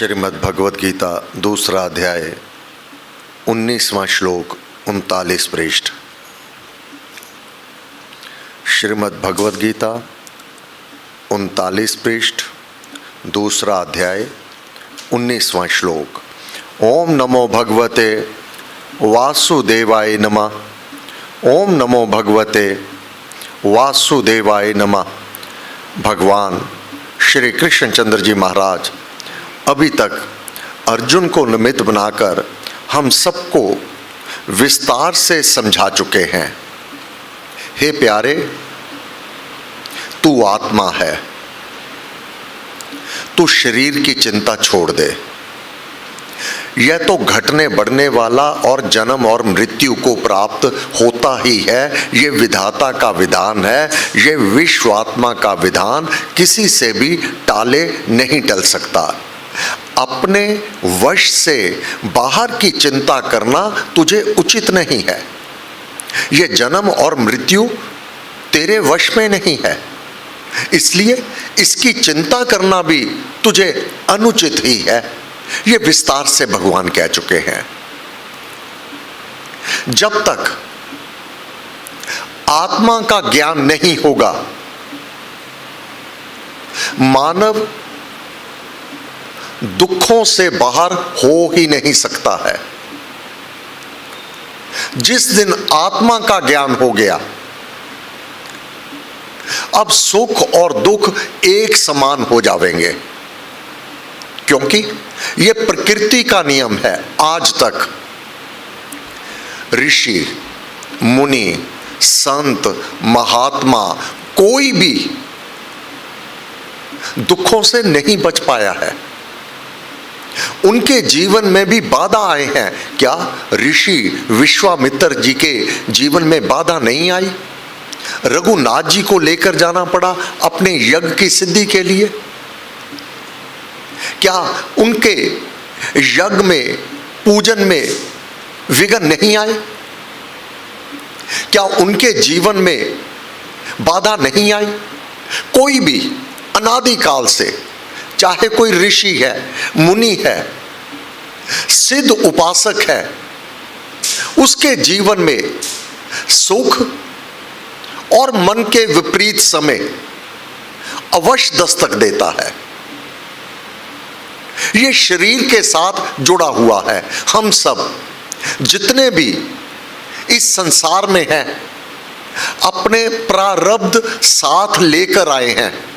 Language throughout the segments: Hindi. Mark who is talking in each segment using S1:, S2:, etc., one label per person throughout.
S1: श्रीमद् भगवद गीता दूसरा अध्याय 19वां श्लोक 39 पृष्ठ। श्रीमद् भगवद गीता 39 पृष्ठ दूसरा अध्याय 19वां श्लोक। ओम नमो भगवते वासुदेवाय नमः। ओम नमो भगवते वासुदेवाय नमः। भगवान श्री कृष्णचंद्र जी महाराज अभी तक अर्जुन को निमित्त बनाकर हम सबको विस्तार से समझा चुके हैं। हे प्यारे, तू आत्मा है, तू शरीर की चिंता छोड़ दे। यह तो घटने बढ़ने वाला और जन्म और मृत्यु को प्राप्त होता ही है। यह विधाता का विधान है, यह विश्वात्मा का विधान किसी से भी टाले नहीं टल सकता। अपने वश से बाहर की चिंता करना तुझे उचित नहीं है। यह जन्म और मृत्यु तेरे वश में नहीं है, इसलिए इसकी चिंता करना भी तुझे अनुचित ही है। यह विस्तार से भगवान कह चुके हैं। जब तक आत्मा का ज्ञान नहीं होगा, मानव दुखों से बाहर हो ही नहीं सकता है। जिस दिन आत्मा का ज्ञान हो गया, अब सुख और दुख एक समान हो जाएंगे, क्योंकि यह प्रकृति का नियम है। आज तक ऋषि, मुनि, संत, महात्मा कोई भी दुखों से नहीं बच पाया है। उनके जीवन में भी बाधा आए हैं। क्या ऋषि विश्वामित्र जी के जीवन में बाधा नहीं आई? रघुनाथ जी को लेकर जाना पड़ा अपने यज्ञ की सिद्धि के लिए। क्या उनके यज्ञ में, पूजन में विघ्न नहीं आए? क्या उनके जीवन में बाधा नहीं आई? कोई भी अनादिकाल से, चाहे कोई ऋषि है, मुनि है, सिद्ध उपासक है, उसके जीवन में सुख और मन के विपरीत समय अवश्य दस्तक देता है। यह शरीर के साथ जुड़ा हुआ है। हम सब जितने भी इस संसार में हैं, अपने प्रारब्ध साथ लेकर आए हैं।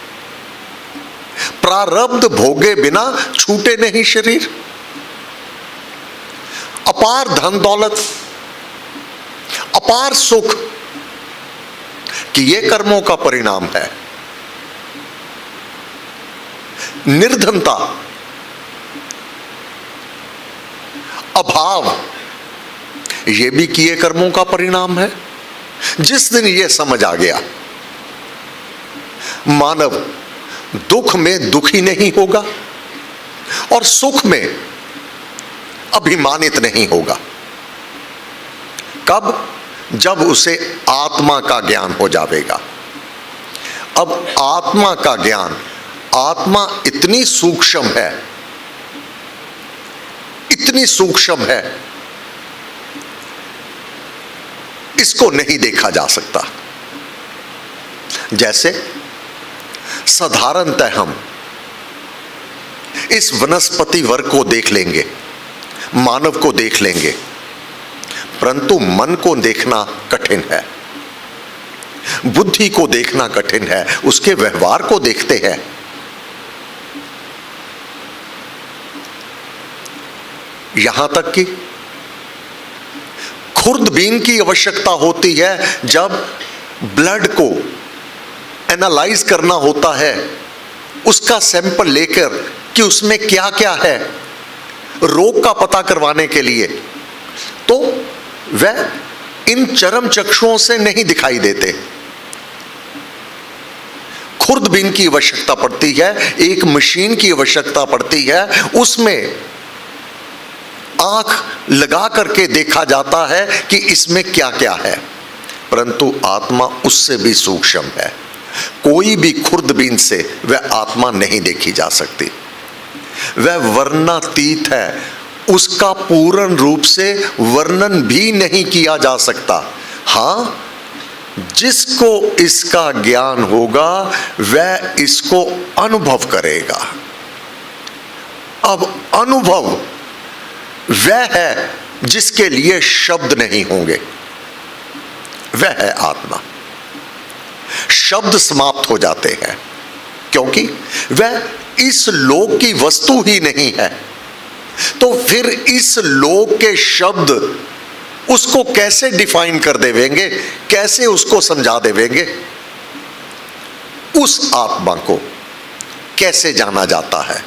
S1: प्रारब्ध भोगे बिना छूटे नहीं शरीर। अपार धन दौलत, अपार सुख कि ये कर्मों का परिणाम है। निर्धनता, अभाव, ये भी किए कर्मों का परिणाम है। जिस दिन ये समझ आ गया, मानव दुख में दुखी नहीं होगा और सुख में अभिमानित नहीं होगा। कब? जब उसे आत्मा का ज्ञान हो जाएगा। अब आत्मा का ज्ञान, आत्मा इतनी सूक्ष्म है, इतनी सूक्ष्म है, इसको नहीं देखा जा सकता। जैसे साधारणतः हम इस वनस्पति वर्ग को देख लेंगे, मानव को देख लेंगे, परंतु मन को देखना कठिन है, बुद्धि को देखना कठिन है। उसके व्यवहार को देखते हैं। यहां तक कि खुर्दबीन की आवश्यकता होती है जब ब्लड को एनालाइज करना होता है, उसका सैंपल लेकर कि उसमें क्या क्या है, रोग का पता करवाने के लिए, तो वह इन चरम चक्षुओं से नहीं दिखाई देते। खुर्दबीन की आवश्यकता पड़ती है, एक मशीन की आवश्यकता पड़ती है, उसमें आंख लगा करके देखा जाता है कि इसमें क्या क्या है। परंतु आत्मा उससे भी सूक्ष्म है। कोई भी खुर्दबीन से वह आत्मा नहीं देखी जा सकती। वह वर्णनातीत है, उसका पूर्ण रूप से वर्णन भी नहीं किया जा सकता। हां, जिसको इसका ज्ञान होगा वह इसको अनुभव करेगा। अब अनुभव वह है जिसके लिए शब्द नहीं होंगे, वह है आत्मा। शब्द समाप्त हो जाते हैं क्योंकि वह इस लोक की वस्तु ही नहीं है। तो फिर इस लोक के शब्द उसको कैसे डिफाइन कर देवेंगे, कैसे उसको समझा देवेंगे? उस आत्मा को कैसे जाना जाता है?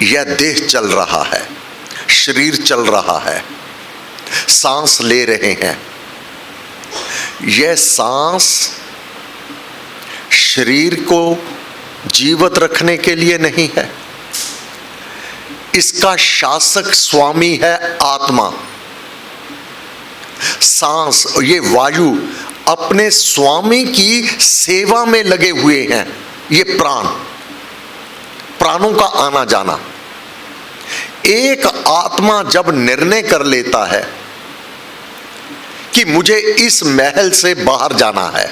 S1: यह देह चल रहा है, शरीर चल रहा है, सांस ले रहे हैं। यह सांस शरीर को जीवित रखने के लिए नहीं है, इसका शासक स्वामी है आत्मा। सांस, ये वायु अपने स्वामी की सेवा में लगे हुए हैं। ये प्राणों का आना जाना। एक आत्मा जब निर्णय कर लेता है कि मुझे इस महल से बाहर जाना है,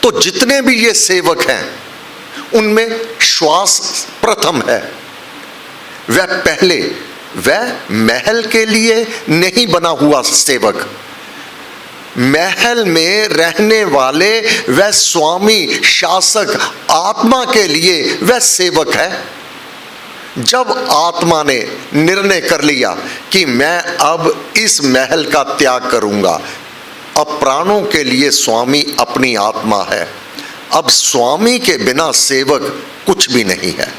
S1: तो जितने भी ये सेवक हैं उनमें श्वास प्रथम है। वह महल के लिए नहीं बना हुआ सेवक, महल में रहने वाले वह स्वामी शासक आत्मा के लिए वह सेवक है। जब आत्मा ने निर्णय कर लिया कि मैं अब इस महल का त्याग करूंगा, अब प्राणों के लिए स्वामी अपनी आत्मा है, अब स्वामी के बिना सेवक कुछ भी नहीं है।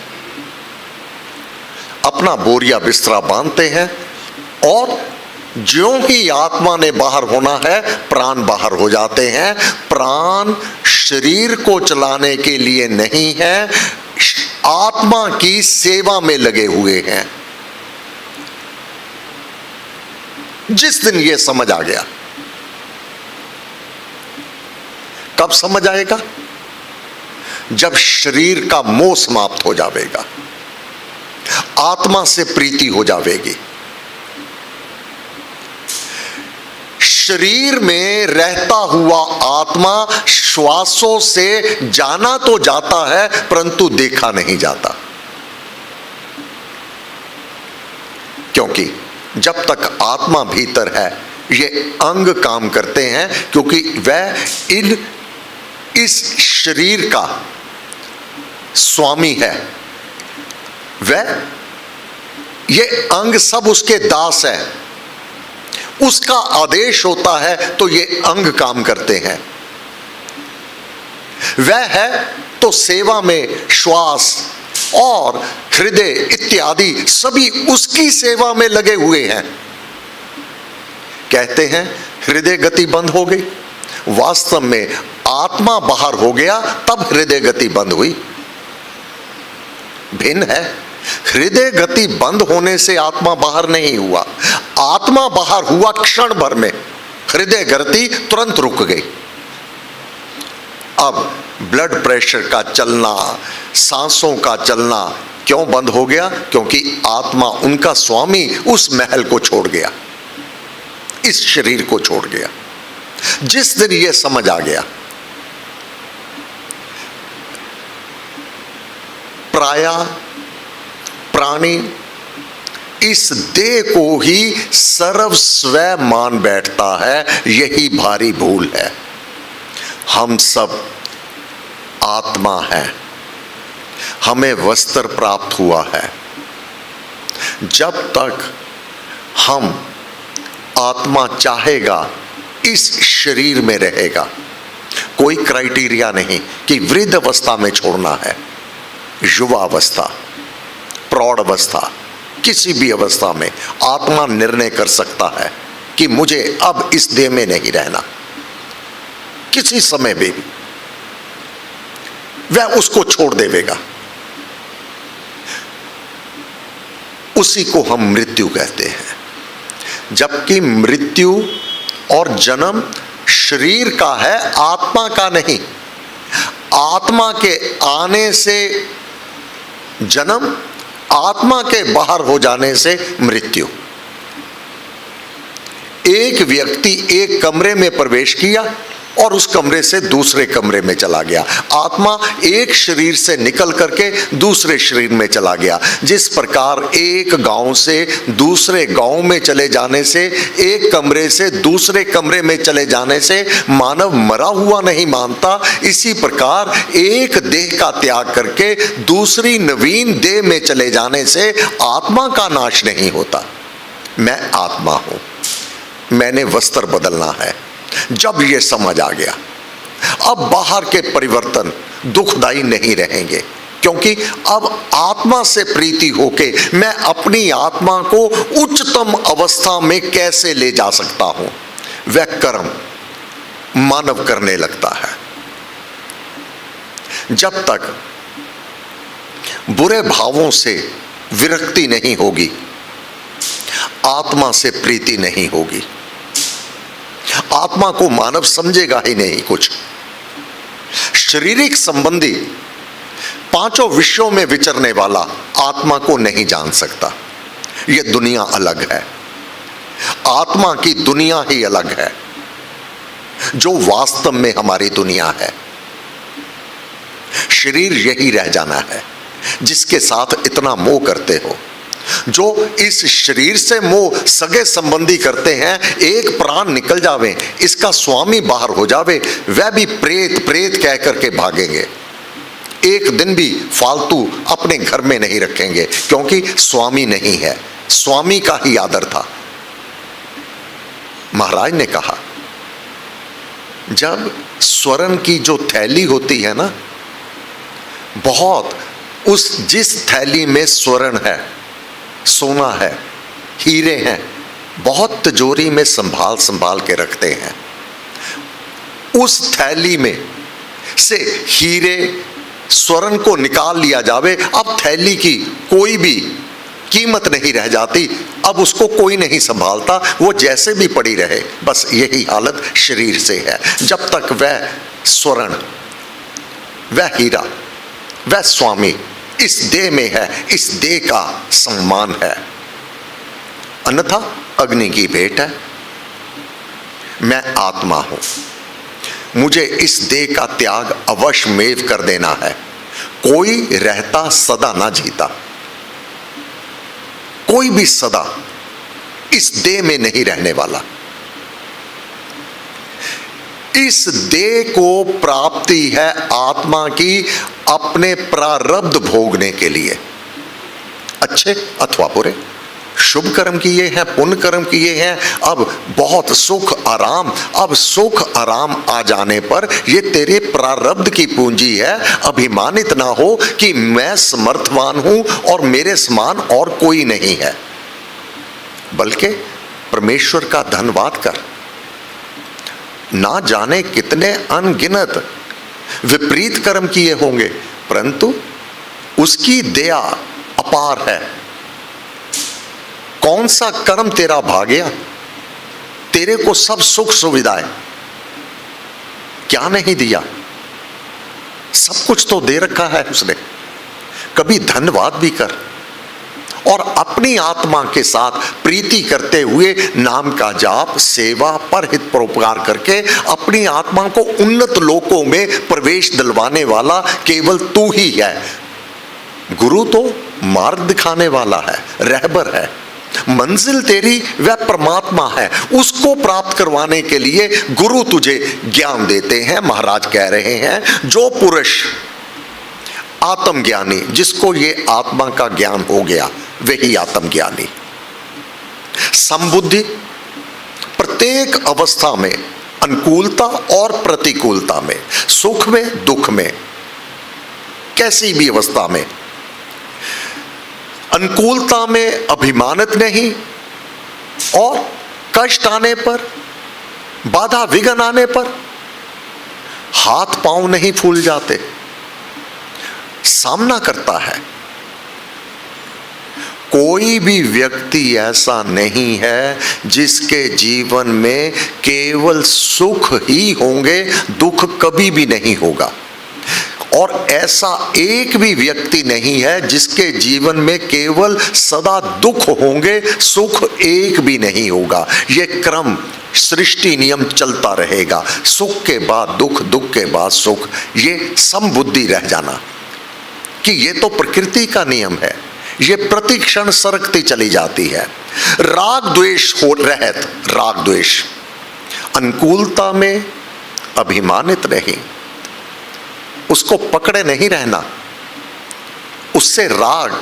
S1: अपना बोरिया बिस्तरा बांधते हैं और ज्यों ही आत्मा ने बाहर होना है, प्राण बाहर हो जाते हैं। प्राण शरीर को चलाने के लिए नहीं है, आत्मा की सेवा में लगे हुए हैं। जिस दिन यह समझ आ गया, कब समझ आएगा? जब शरीर का मोह समाप्त हो जाएगा, आत्मा से प्रीति हो जाएगी। शरीर में रहता हुआ आत्मा श्वासों से जाना तो जाता है परंतु देखा नहीं जाता, क्योंकि जब तक आत्मा भीतर है ये अंग काम करते हैं, क्योंकि वह इस शरीर का स्वामी है। ये अंग सब उसके दास है, उसका आदेश होता है तो ये अंग काम करते हैं। वह है तो सेवा में श्वास और हृदय इत्यादि सभी उसकी सेवा में लगे हुए हैं। कहते हैं हृदय गति बंद हो गई, वास्तव में आत्मा बाहर हो गया तब हृदय गति बंद हुई। भिन्न है, हृदय गति बंद होने से आत्मा बाहर नहीं हुआ, आत्मा बाहर हुआ क्षण भर में, हृदय गति तुरंत रुक गई। अब ब्लड प्रेशर का चलना, सांसों का चलना क्यों बंद हो गया? क्योंकि आत्मा उनका स्वामी उस महल को छोड़ गया, इस शरीर को छोड़ गया। जिस दिन यह समझ आ गया, प्राणी इस देह को ही सर्वस्व मान बैठता है। यही भारी भूल है। हम सब आत्मा हैं, हमें वस्त्र प्राप्त हुआ है। जब तक हम आत्मा चाहेगा इस शरीर में रहेगा। कोई क्राइटेरिया नहीं कि वृद्ध अवस्था में छोड़ना है, युवा अवस्था, प्रौढ़ अवस्था, किसी भी अवस्था में आत्मा निर्णय कर सकता है कि मुझे अब इस देह में नहीं रहना। किसी समय भी वह उसको छोड़ देगा। उसी को हम मृत्यु कहते हैं। जबकि मृत्यु और जन्म शरीर का है, आत्मा का नहीं। आत्मा के आने से जन्म, आत्मा के बाहर हो जाने से मृत्यु। एक व्यक्ति एक कमरे में प्रवेश किया और उस कमरे से दूसरे कमरे में चला गया। आत्मा एक शरीर से निकल करके दूसरे शरीर में चला गया। जिस प्रकार एक गांव से दूसरे गांव में चले जाने से, एक कमरे से दूसरे कमरे में चले जाने से मानव मरा हुआ नहीं मानता, इसी प्रकार एक देह का त्याग करके दूसरी नवीन देह में चले जाने से आत्मा का नाश नहीं होता। मैं आत्मा हूं, मैंने वस्त्र बदलना है। जब ये समझ आ गया, अब बाहर के परिवर्तन दुखदायी नहीं रहेंगे, क्योंकि अब आत्मा से प्रीति होके मैं अपनी आत्मा को उच्चतम अवस्था में कैसे ले जा सकता हूं, वह कर्म मानव करने लगता है। जब तक बुरे भावों से विरक्ति नहीं होगी, आत्मा से प्रीति नहीं होगी। आत्मा को मानव समझेगा ही नहीं कुछ। शारीरिक संबंधी पांचों विषयों में विचरने वाला आत्मा को नहीं जान सकता। यह दुनिया अलग है, आत्मा की दुनिया ही अलग है, जो वास्तव में हमारी दुनिया है। शरीर यही रह जाना है जिसके साथ इतना मोह करते हो। जो इस शरीर से मोह सगे संबंधी करते हैं, एक प्राण निकल जावे, इसका स्वामी बाहर हो जावे, वह भी प्रेत प्रेत कह करके भागेंगे। एक दिन भी फालतू अपने घर में नहीं रखेंगे, क्योंकि स्वामी नहीं है। स्वामी का ही आदर था। महाराज ने कहा, जब स्वर्ण की जो थैली होती है ना, बहुत उस जिस थैली में स्वर्ण है, सोना है, हीरे हैं, बहुत तिजोरी में संभाल संभाल के रखते हैं। उस थैली में से हीरे स्वर्ण को निकाल लिया जावे, अब थैली की कोई भी कीमत नहीं रह जाती। अब उसको कोई नहीं संभालता, वो जैसे भी पड़ी रहे। बस यही हालत शरीर से है। जब तक वह स्वर्ण, वह हीरा, वह स्वामी इस देह में है, इस देह का सम्मान है, अन्यथा अग्नि की भेंट है। मैं आत्मा हूं, मुझे इस देह का त्याग अवश्य मेव कर देना है। कोई रहता सदा ना जीता, कोई भी सदा इस देह में नहीं रहने वाला। इस देह को प्राप्ति है आत्मा की अपने प्रारब्ध भोगने के लिए, अच्छे अथवा बुरे, शुभ कर्म किए हैं, पुण्य कर्म किए हैं। अब बहुत सुख आराम, अब सुख आराम आ जाने पर ये तेरे प्रारब्ध की पूंजी है। अभिमानित ना हो कि मैं समर्थवान हूं और मेरे समान और कोई नहीं है, बल्कि परमेश्वर का धन्यवाद कर। ना जाने कितने अनगिनत विपरीत कर्म किए होंगे, परंतु उसकी दया अपार है। कौन सा कर्म तेरा भाग्य, तेरे को सब सुख सुविधाएं क्या नहीं दिया, सब कुछ तो दे रखा है उसने। कभी धन्यवाद भी कर और अपनी आत्मा के साथ प्रीति करते हुए नाम का जाप, सेवा, परहित परोपकार करके अपनी आत्मा को उन्नत लोकों में प्रवेश दिलवाने वाला केवल तू ही है। गुरु तो मार्ग दिखाने वाला है, रहबर है। मंजिल तेरी वह परमात्मा है, उसको प्राप्त करवाने के लिए गुरु तुझे ज्ञान देते हैं। महाराज कह रहे हैं, जो पुरुष आत्मज्ञानी, जिसको ये आत्मा का ज्ञान हो गया, वही आत्मज्ञानी। समबुद्धि प्रत्येक अवस्था में, अनुकूलता और प्रतिकूलता में, सुख में दुख में, कैसी भी अवस्था में, अनुकूलता में अभिमानित नहीं और कष्ट आने पर, बाधा विघ्न आने पर हाथ पांव नहीं फूल जाते, सामना करता है। कोई भी व्यक्ति ऐसा नहीं है जिसके जीवन में केवल सुख ही होंगे, दुख कभी भी नहीं होगा। और ऐसा एक भी व्यक्ति नहीं है जिसके जीवन में केवल सदा दुख होंगे, सुख एक भी नहीं होगा। ये क्रम सृष्टि नियम चलता रहेगा, सुख के बाद दुख, दुख के बाद सुख। ये समबुद्धि रह जाना कि ये तो प्रकृति का नियम है, ये प्रति क्षण सरकती चली जाती है। राग द्वेष हो रहत, राग द्वेष अनुकूलता में अभिमानित नहीं, उसको पकड़े नहीं रहना, उससे राग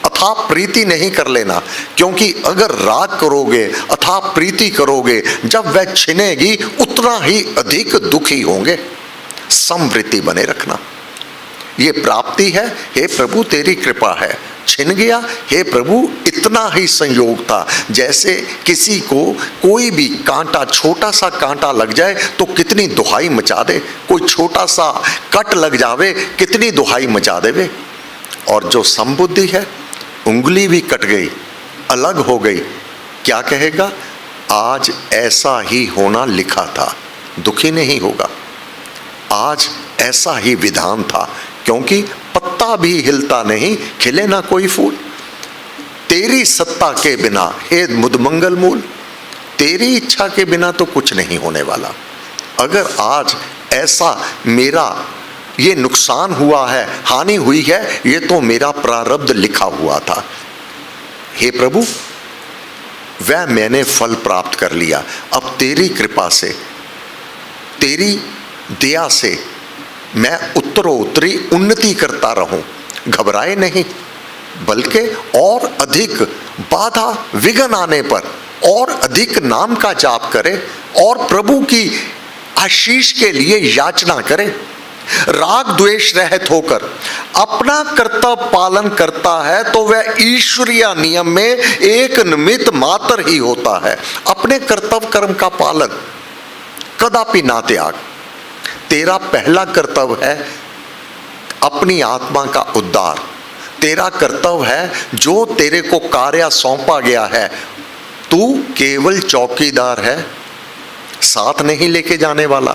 S1: अथाह प्रीति नहीं कर लेना, क्योंकि अगर राग करोगे, अथाह प्रीति करोगे, जब वह छिनेगी उतना ही अधिक दुखी होंगे। समवृत्ति बने रखना, ये प्राप्ति है, हे प्रभु तेरी कृपा है। छिन गया, हे प्रभु इतना ही संयोग था। जैसे किसी को कोई भी कांटा, छोटा सा कांटा लग जाए तो कितनी दुहाई मचा दे, कोई छोटा सा कट लग जावे कितनी दुहाई मचा देवे। और जो समबुद्धि है, उंगली भी कट गई, अलग हो गई, क्या कहेगा? आज ऐसा ही होना लिखा था, दुखी नहीं होगा। आज ऐसा ही विधान था, क्योंकि पत्ता भी हिलता नहीं, खिले ना कोई फूल। तेरी सत्ता के बिना हे मुदमंगल मूल, तेरी इच्छा के बिना तो कुछ नहीं होने वाला। अगर आज ऐसा मेरा ये नुकसान हुआ है, हानि हुई है, ये तो मेरा प्रारब्ध लिखा हुआ था। हे प्रभु, वह मैंने फल प्राप्त कर लिया। अब तेरी कृपा से, तेरी दया से मैं उत्तरोत्तरी उन्नति करता रहूं, घबराए नहीं, बल्कि और अधिक बाधा विघ्न आने पर और अधिक नाम का जाप करे और प्रभु की आशीष के लिए याचना करे। राग द्वेष रहित होकर अपना कर्तव्य पालन करता है तो वह ईश्वरीय नियम में एक निमित्त मात्र ही होता है। अपने कर्तव्य कर्म का पालन कदापि ना त्याग। तेरा पहला कर्तव्य है अपनी आत्मा का उद्धार। तेरा कर्तव्य है जो तेरे को कार्य सौंपा गया है, तू केवल चौकीदार है, साथ नहीं लेके जाने वाला।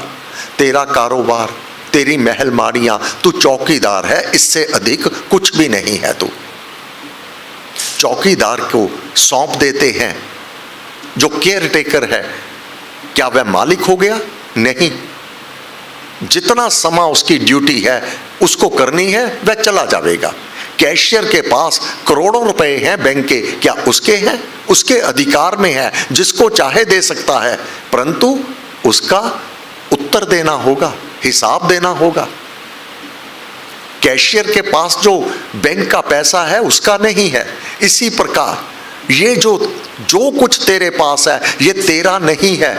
S1: तेरा कारोबार, तेरी महल माड़ियां, तू चौकीदार है, इससे अधिक कुछ भी नहीं है। तू चौकीदार को सौंप देते हैं, जो केयर टेकर है, क्या वह मालिक हो गया? नहीं। जितना समय उसकी ड्यूटी है उसको करनी है, वह चला जाएगा। कैशियर के पास करोड़ों रुपए हैं बैंक के, क्या उसके हैं? उसके अधिकार में है, जिसको चाहे दे सकता है, परंतु उसका उत्तर देना होगा, हिसाब देना होगा। कैशियर के पास जो बैंक का पैसा है उसका नहीं है। इसी प्रकार ये जो कुछ तेरे पास है ये तेरा नहीं है।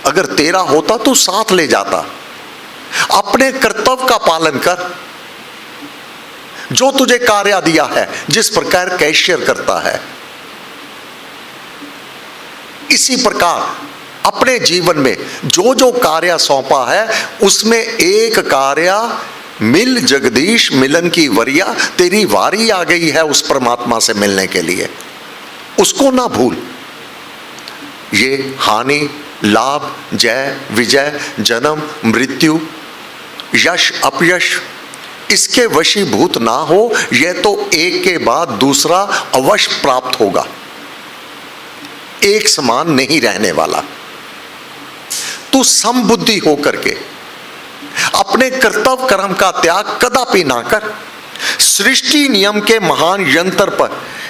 S1: अगर तेरा होता तो साथ ले जाता। अपने कर्तव्य का पालन कर, जो तुझे कार्य दिया है, जिस प्रकार कैशियर करता है, इसी प्रकार अपने जीवन में जो जो कार्य सौंपा है उसमें एक कार्य मिल जगदीश मिलन की वरिया, तेरी वारी आ गई है उस परमात्मा से मिलने के लिए, उसको ना भूल। ये हानि, लाभ, जय विजय, जन्म मृत्यु, यश अपयश, इसके वशीभूत ना हो। यह तो एक के बाद दूसरा अवश्य प्राप्त होगा, एक समान नहीं रहने वाला। तू समबुद्धि होकर के अपने कर्तव्य कर्म का त्याग कदापि ना कर। सृष्टि नियम के महान यंत्र पर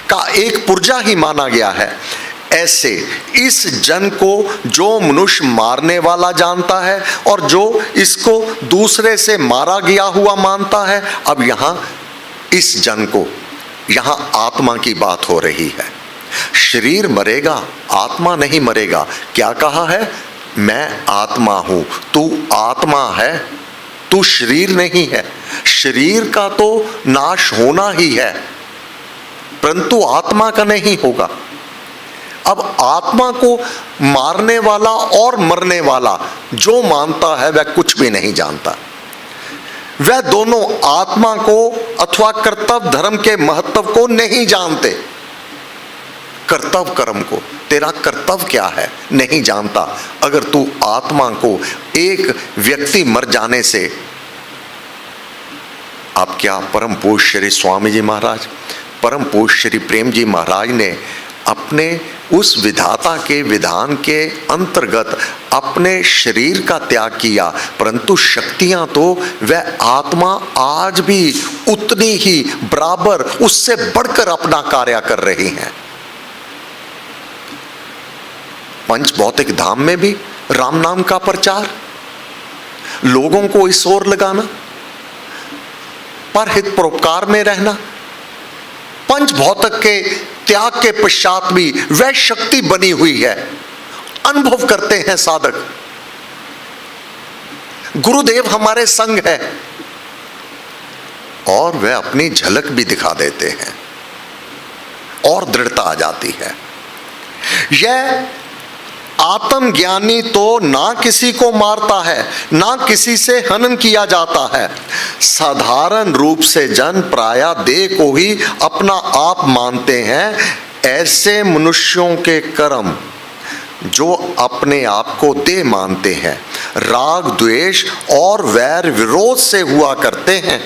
S1: का एक पुर्जा ही माना गया है। ऐसे इस जन को जो मनुष्य मारने वाला जानता है और जो इसको दूसरे से मारा गया हुआ मानता है। अब यहां इस जन को, यहां आत्मा की बात हो रही है। शरीर मरेगा, आत्मा नहीं मरेगा। क्या कहा है? मैं आत्मा हूं, तू आत्मा है, तू शरीर नहीं है। शरीर का तो नाश होना ही है, परंतु आत्मा का नहीं होगा। अब आत्मा को मारने वाला और मरने वाला जो मानता है वह कुछ भी नहीं जानता। वह दोनों आत्मा को अथवा कर्तव्य धर्म के महत्व को नहीं जानते। कर्तव्य कर्म को, तेरा कर्तव्य क्या है, नहीं जानता। अगर तू आत्मा को एक व्यक्ति मर जाने से अब क्या परम पूज्य श्री स्वामी जी महाराज, परम पूज्य श्री प्रेम जी महाराज ने अपने उस विधाता के विधान के अंतर्गत अपने शरीर का त्याग किया, परंतु शक्तियां तो वह आत्मा आज भी उतनी ही बराबर उससे बढ़कर अपना कार्य कर रही हैं। पंच भौतिक धाम में भी राम नाम का प्रचार, लोगों को इस ओर लगाना, परहित परोपकार में रहना, पंच भौतिक के त्याग के पश्चात भी वह शक्ति बनी हुई है। अनुभव करते हैं साधक, गुरुदेव हमारे संग है और वह अपनी झलक भी दिखा देते हैं और दृढ़ता आ जाती है। यह आत्मज्ञानी तो ना किसी को मारता है, ना किसी से हनन किया जाता है। साधारण रूप से जन प्रायः देह को ही अपना आप मानते हैं। ऐसे मनुष्यों के कर्म जो अपने आप को देह मानते हैं, राग द्वेष और वैर विरोध से हुआ करते हैं,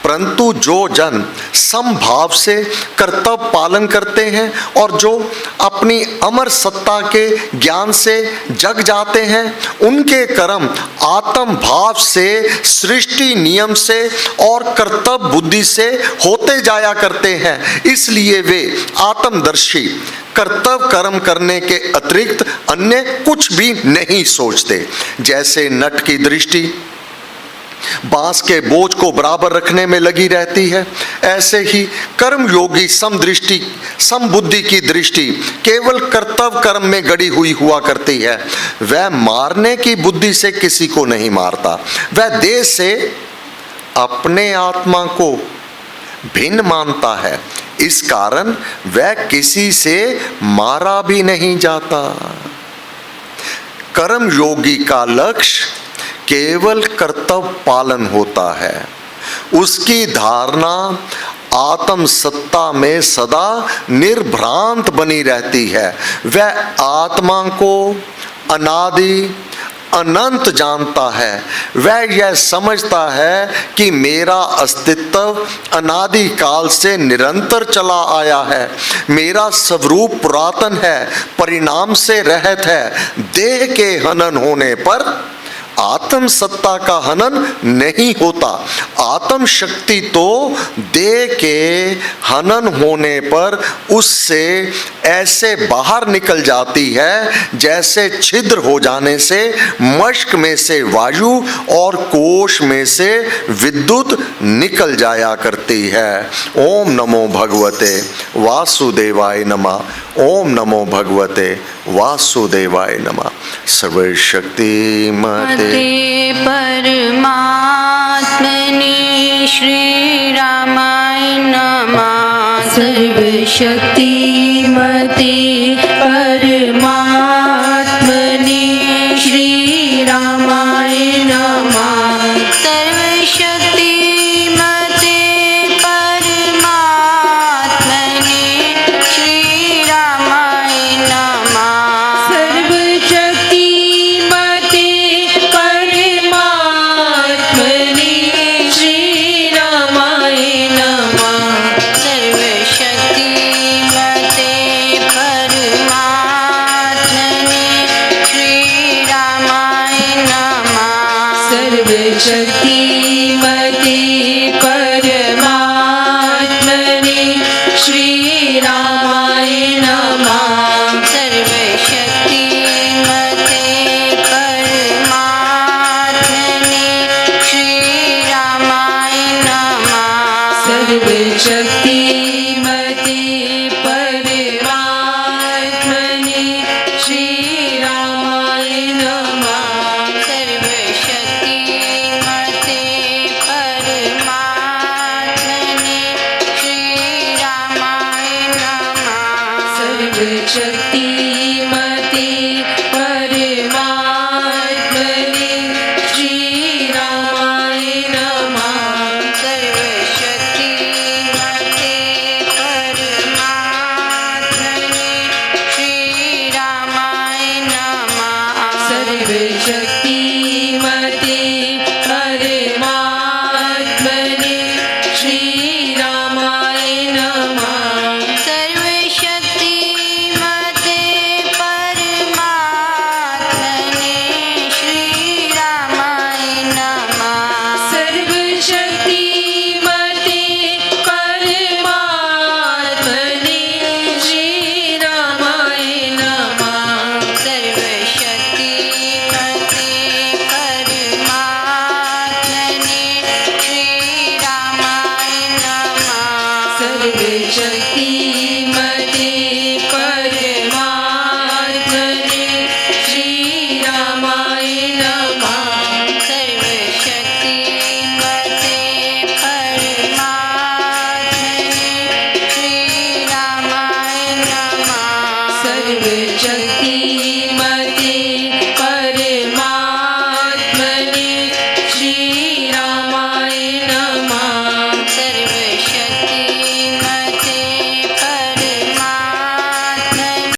S1: परंतु जो जन समभाव से कर्तव्य पालन करते हैं और जो अपनी अमर सत्ता के ज्ञान से जग जाते हैं, उनके कर्म आत्म भाव से, सृष्टि नियम से और कर्तव्य बुद्धि से होते जाया करते हैं। इसलिए वे आत्मदर्शी कर्तव्य कर्म करने के अतिरिक्त अन्य कुछ भी नहीं सोचते। जैसे नट की दृष्टि बांस के बोझ को बराबर रखने में लगी रहती है, ऐसे ही कर्म योगी समदृष्टि समबुद्धि की दृष्टि केवल कर्तव्य कर्म में गड़ी हुई हुआ करती है। वह मारने की बुद्धि से किसी को नहीं मारता, वह देह से अपने आत्मा को भिन्न मानता है। इस कारण वह किसी से मारा भी नहीं जाता। कर्म योगी का लक्ष्य केवल कर्तव्य पालन होता है। उसकी धारणा आत्म सत्ता में सदा निर्भ्रांत बनी रहती है। वह आत्मा को अनादि अनंत जानता है। वह यह समझता है कि मेरा अस्तित्व अनादि काल से निरंतर चला आया है, मेरा स्वरूप पुरातन है, परिणाम से रहित है। देह के हनन होने पर आत्म सत्ता का हनन नहीं होता। आत्म शक्ति तो देह के हनन होने पर उससे ऐसे बाहर निकल जाती है जैसे छिद्र हो जाने से मस्क में से वायु और कोश में से विद्युत निकल जाया करती है। ओम नमो भगवते वासुदेवाय नमः। ओम नमो भगवते वासुदेवाय नमः। सर्वशक्तिमते
S2: परमात्मने श्री रामाय नमः। सर्वशक्तिमते परमात्मने श्री रामाय नमः। सर्वशक्तिमते परमात्मने श्री रामाय नमः। सर्वशक्तिमते परमात्मने श्री रामाय नमः। सर्वशक्तिमते परमात्मने श्री रामाय नमः। सर्वशक्तिमते परमात्मने श्री रामाय नमः। सर्वशक्तिमते परमात्मने श्री रामाय नमः। सर्वशक्तिमते परमात्मने श्री रामाय नमः। सर्वशक्तिमते परमात्मने श्री रामाय नमः। सर्वशक्तिमते परमात्मने श्री रामाय नमः। सर्वशक्तिमते परमात्मने श्री रामाय नमः। सर्वशक्तिमते परमात्मने सर्वशक्तिमते परमात्मने श्रीरामाय नमः सर्वशक्तिमते परमात्मने श्रीरामाय नमः सर्वशक्तिमते